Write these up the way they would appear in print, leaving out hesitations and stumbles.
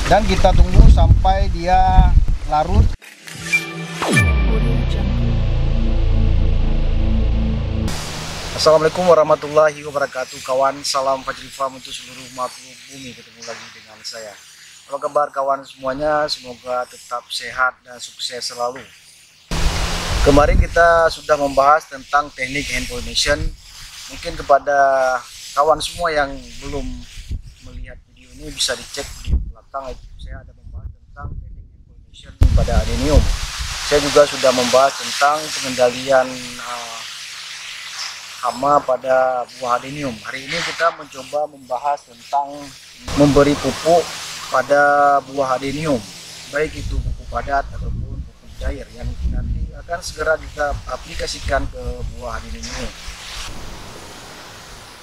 dan kita tunggu sampai dia larut. Assalamualaikum warahmatullahi wabarakatuh kawan, salam Fajri Farm untuk seluruh makhluk bumi. Ketemu lagi dengan saya. Apa kabar kawan semuanya, semoga tetap sehat dan sukses selalu. Kemarin kita sudah membahas tentang teknik hand pollination. Mungkin kepada kawan semua yang belum melihat video ini bisa dicek di belakang, saya ada membahas tentang teknik hand pollination pada adenium. Saya juga sudah membahas tentang pengendalian hama pada buah adenium. Hari ini kita mencoba membahas tentang memberi pupuk pada buah adenium, baik itu pupuk padat ataupun pupuk cair yang nanti akan segera kita aplikasikan ke buah adenium ini.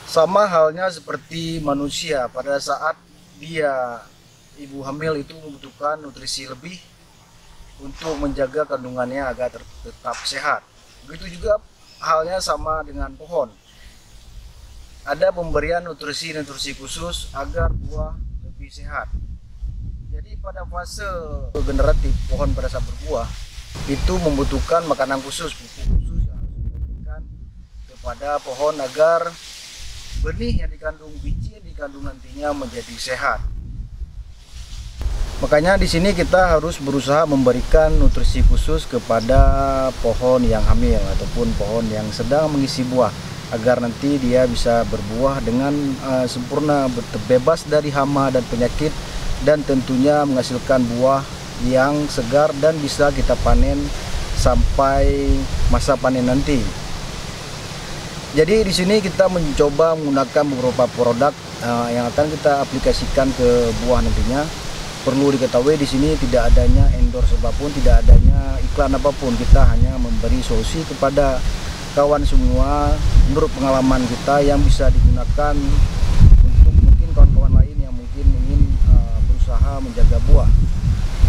Sama halnya seperti manusia, pada saat dia ibu hamil itu membutuhkan nutrisi lebih untuk menjaga kandungannya agar tetap sehat. Begitu juga halnya sama dengan pohon. Ada pemberian nutrisi khusus agar buah lebih sehat. Jadi pada fase generatif pohon pada saat berbuah itu membutuhkan makanan khusus, pupuk khusus yang harus diberikan kepada pohon agar benih yang dikandung, biji yang dikandung nantinya menjadi sehat. Makanya di sini kita harus berusaha memberikan nutrisi khusus kepada pohon yang hamil ataupun pohon yang sedang mengisi buah agar nanti dia bisa berbuah dengan sempurna, bebas dari hama dan penyakit, dan tentunya menghasilkan buah yang segar dan bisa kita panen sampai masa panen nanti. Jadi di sini kita mencoba menggunakan beberapa produk yang akan kita aplikasikan ke buah nantinya. Perlu diketahui di sini tidak adanya endorse apapun, tidak adanya iklan apapun. Kita hanya memberi solusi kepada kawan semua menurut pengalaman kita yang bisa digunakan untuk mungkin kawan-kawan lain yang mungkin ingin berusaha menjaga buah.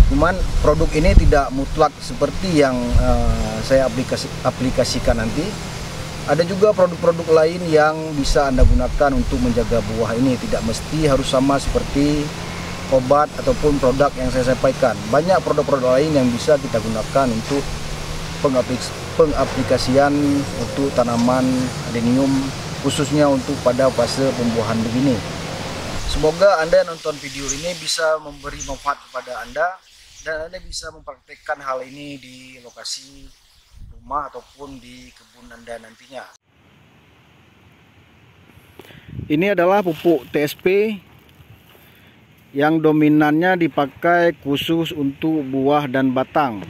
Cuman produk ini tidak mutlak seperti yang saya aplikasikan nanti. Ada juga produk-produk lain yang bisa Anda gunakan untuk menjaga buah ini. Tidak mesti harus sama seperti obat ataupun produk yang saya sampaikan. Banyak produk-produk lain yang bisa kita gunakan untuk pengaplikasian untuk tanaman adenium, khususnya untuk pada fase pembuahan begini. Semoga Anda nonton video ini bisa memberi manfaat kepada Anda dan Anda bisa mempraktekkan hal ini di lokasi rumah ataupun di kebun Anda nantinya. Ini adalah pupuk TSP yang dominannya dipakai khusus untuk buah dan batang.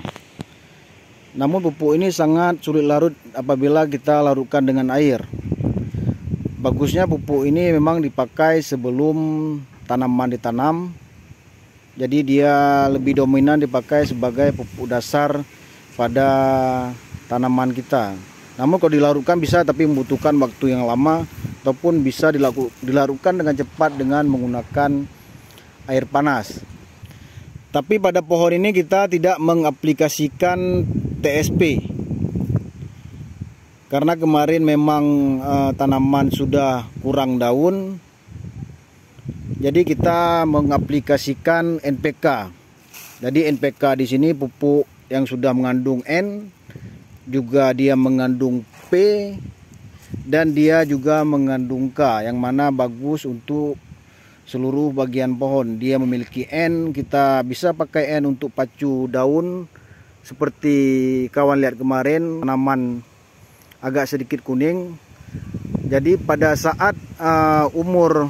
Namun pupuk ini sangat sulit larut apabila kita larutkan dengan air. Bagusnya pupuk ini memang dipakai sebelum tanaman ditanam. Jadi dia lebih dominan dipakai sebagai pupuk dasar pada tanaman kita. Namun kalau dilarutkan bisa, tapi membutuhkan waktu yang lama, ataupun bisa dilarutkan dengan cepat dengan menggunakan air panas. Tapi pada pohon ini kita tidak mengaplikasikan TSP karena kemarin memang tanaman sudah kurang daun. Jadi kita mengaplikasikan NPK. Jadi NPK di sini pupuk yang sudah mengandung N, juga dia mengandung P, dan dia juga mengandung K, yang mana bagus untuk seluruh bagian pohon. Dia memiliki N, kita bisa pakai N untuk pacu daun. Seperti kawan lihat kemarin, tanaman agak sedikit kuning. Jadi pada saat umur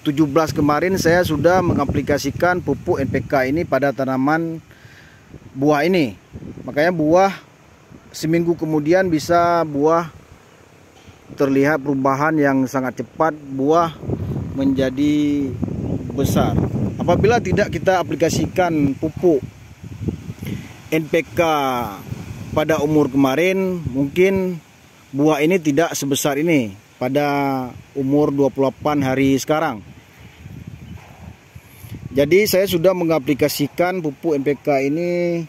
17 kemarin saya sudah mengaplikasikan pupuk NPK ini pada tanaman buah ini. Makanya buah seminggu kemudian bisa buah terlihat perubahan yang sangat cepat, buah menjadi besar. Apabila tidak kita aplikasikan pupuk NPK pada umur kemarin, mungkin buah ini tidak sebesar ini pada umur 28 hari sekarang. Jadi saya sudah mengaplikasikan pupuk NPK ini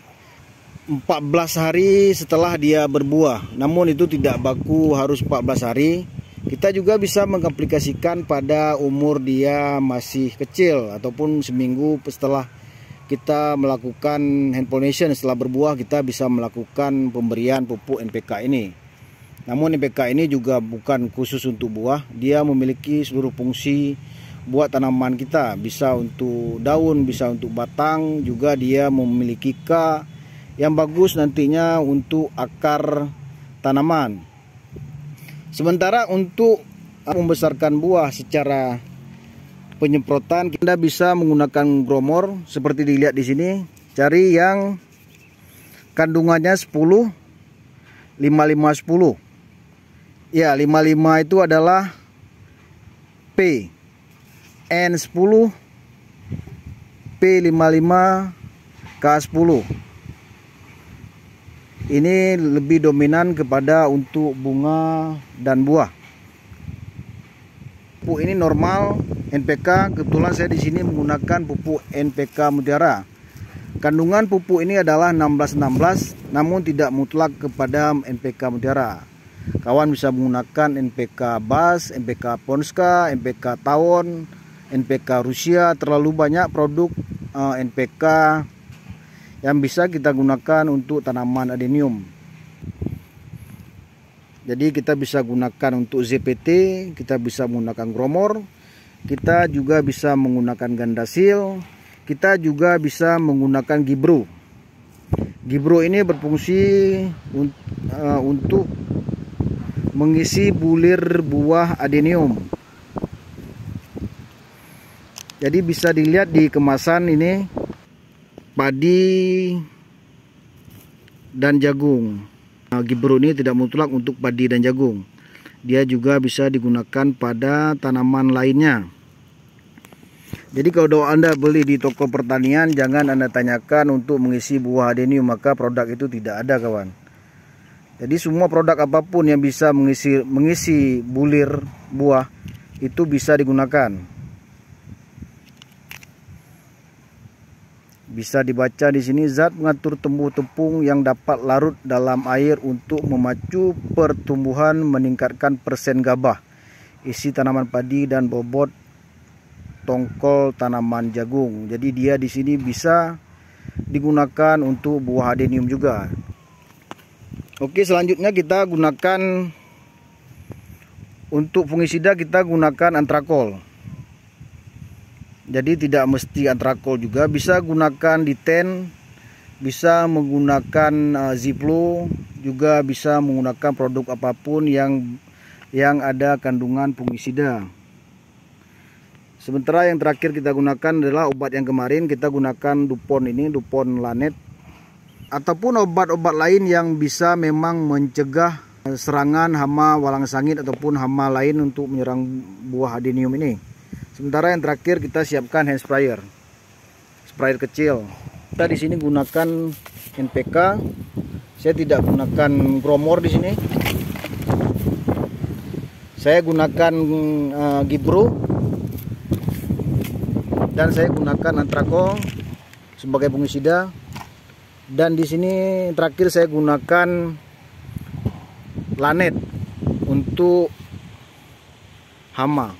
14 hari setelah dia berbuah. Namun itu tidak baku harus 14 hari. Kita juga bisa mengaplikasikan pada umur dia masih kecil ataupun seminggu setelah kita melakukan hand pollination. Setelah berbuah kita bisa melakukan pemberian pupuk NPK ini. Namun NPK ini juga bukan khusus untuk buah, dia memiliki seluruh fungsi buat tanaman kita. Bisa untuk daun, bisa untuk batang, juga dia memiliki K yang bagus nantinya untuk akar tanaman. Sementara untuk membesarkan buah secara penyemprotan, kita bisa menggunakan gromor seperti dilihat di sini. Cari yang kandungannya 10 55 10. Ya, 55 itu adalah P. N10 P55 K10. Ini lebih dominan kepada untuk bunga dan buah. Pupuk ini normal NPK, kebetulan saya di sini menggunakan pupuk NPK Mutiara. Kandungan pupuk ini adalah 16-16, namun tidak mutlak kepada NPK Mutiara. Kawan bisa menggunakan NPK Bas, NPK Ponska, NPK Tawon, NPK Rusia. Terlalu banyak produk NPK yang bisa kita gunakan untuk tanaman adenium. Jadi kita bisa gunakan untuk ZPT, kita bisa menggunakan gromor, kita juga bisa menggunakan gandasil, kita juga bisa menggunakan gibro. Gibro ini berfungsi untuk mengisi bulir buah adenium. Jadi bisa dilihat di kemasan ini, padi dan jagung. Gibro ini tidak mutlak untuk padi dan jagung. Dia juga bisa digunakan pada tanaman lainnya. Jadi kalau Anda beli di toko pertanian, jangan Anda tanyakan untuk mengisi buah adenium, maka produk itu tidak ada, kawan. Jadi semua produk apapun yang bisa mengisi bulir buah itu bisa digunakan. Bisa dibaca di sini, zat mengatur tumbuh tepung yang dapat larut dalam air untuk memacu pertumbuhan, meningkatkan persen gabah, isi tanaman padi dan bobot tongkol tanaman jagung. Jadi dia di sini bisa digunakan untuk buah adenium juga. Oke, selanjutnya kita gunakan untuk fungisida, kita gunakan antrakol. Jadi tidak mesti antrakol juga, bisa gunakan diten, bisa menggunakan Ziplo, juga bisa menggunakan produk apapun yang ada kandungan fungisida. Sementara yang terakhir kita gunakan adalah obat yang kemarin kita gunakan Dupont ini, Dupont Lanet, ataupun obat-obat lain yang bisa memang mencegah serangan hama walang sangit ataupun hama lain untuk menyerang buah adenium ini. Sementara yang terakhir kita siapkan hand sprayer, sprayer kecil. Kita di sini gunakan NPK. Saya tidak gunakan gromor di sini. Saya gunakan gibro dan saya gunakan antrakol sebagai fungisida. Dan di sini terakhir saya gunakan Lanet untuk hama.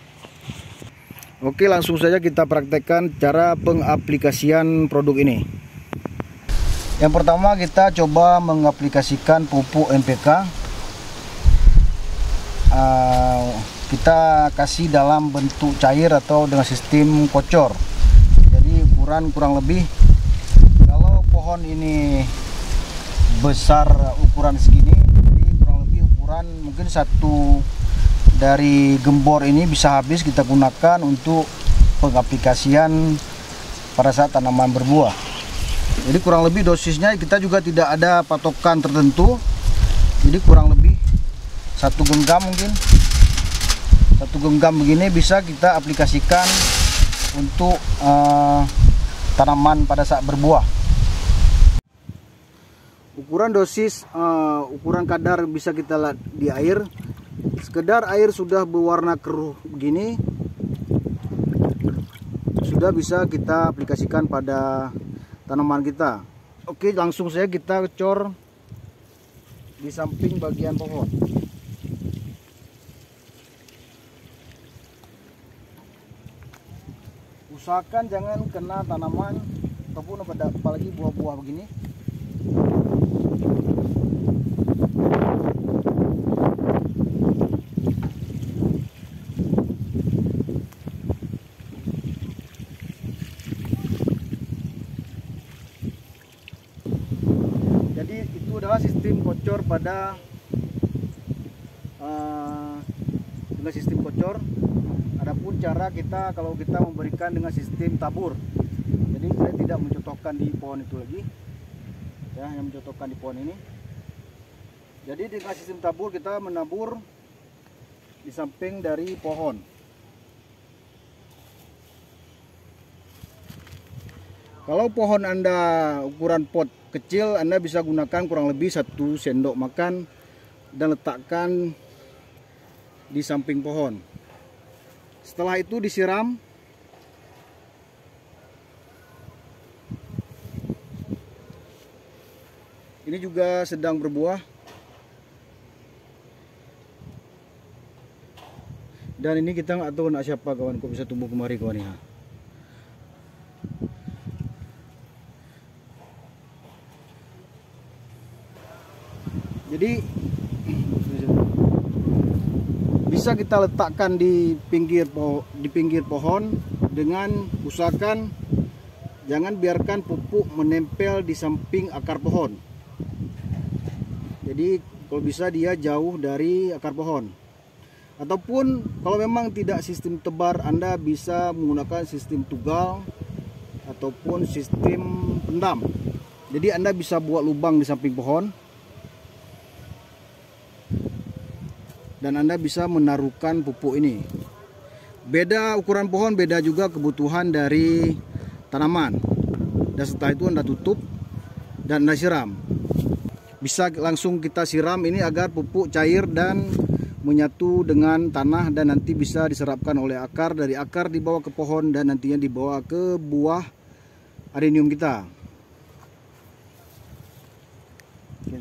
Oke, langsung saja kita praktekkan cara pengaplikasian produk ini. Yang pertama kita coba mengaplikasikan pupuk NPK. Kita kasih dalam bentuk cair atau dengan sistem kocor. Jadi ukuran kurang lebih, kalau pohon ini besar ukuran segini, jadi kurang lebih ukuran mungkin satu dari gembor ini bisa habis kita gunakan untuk pengaplikasian pada saat tanaman berbuah. Jadi kurang lebih dosisnya kita juga tidak ada patokan tertentu. Jadi kurang lebih 1 genggam mungkin. 1 genggam begini bisa kita aplikasikan untuk tanaman pada saat berbuah. Ukuran dosis, ukuran kadar bisa kita lihat di air. Sekedar air sudah berwarna keruh begini, sudah bisa kita aplikasikan pada tanaman kita. Oke, langsung saja kita cor di samping bagian pohon. Usahakan jangan kena tanaman ataupun apalagi buah-buah begini. Jadi itu adalah sistem kocor pada dengan sistem kocor. Adapun cara kita kalau kita memberikan dengan sistem tabur. Jadi saya tidak mencotokkan di pohon itu lagi, ya, yang mencotokkan di pohon ini. Jadi dengan sistem tabur kita menabur di samping dari pohon. Kalau pohon Anda ukuran pot kecil, Anda bisa gunakan kurang lebih 1 sendok makan dan letakkan di samping pohon. Setelah itu disiram. Ini juga sedang berbuah. Dan ini kita nggak tahu nak siapa kawan, kok bisa tumbuh kemari kawan ya. Jadi bisa kita letakkan di pinggir pohon dengan usahakan jangan biarkan pupuk menempel di samping akar pohon. Jadi kalau bisa dia jauh dari akar pohon. Ataupun kalau memang tidak sistem tebar, Anda bisa menggunakan sistem tugal ataupun sistem pendam. Jadi Anda bisa buat lubang di samping pohon dan Anda bisa menaruhkan pupuk ini. Beda ukuran pohon, beda juga kebutuhan dari tanaman. Dan setelah itu Anda tutup dan Anda siram. Bisa langsung kita siram ini agar pupuk cair dan menyatu dengan tanah dan nanti bisa diserapkan oleh akar, dari akar dibawa ke pohon dan nantinya dibawa ke buah adenium kita. Oke,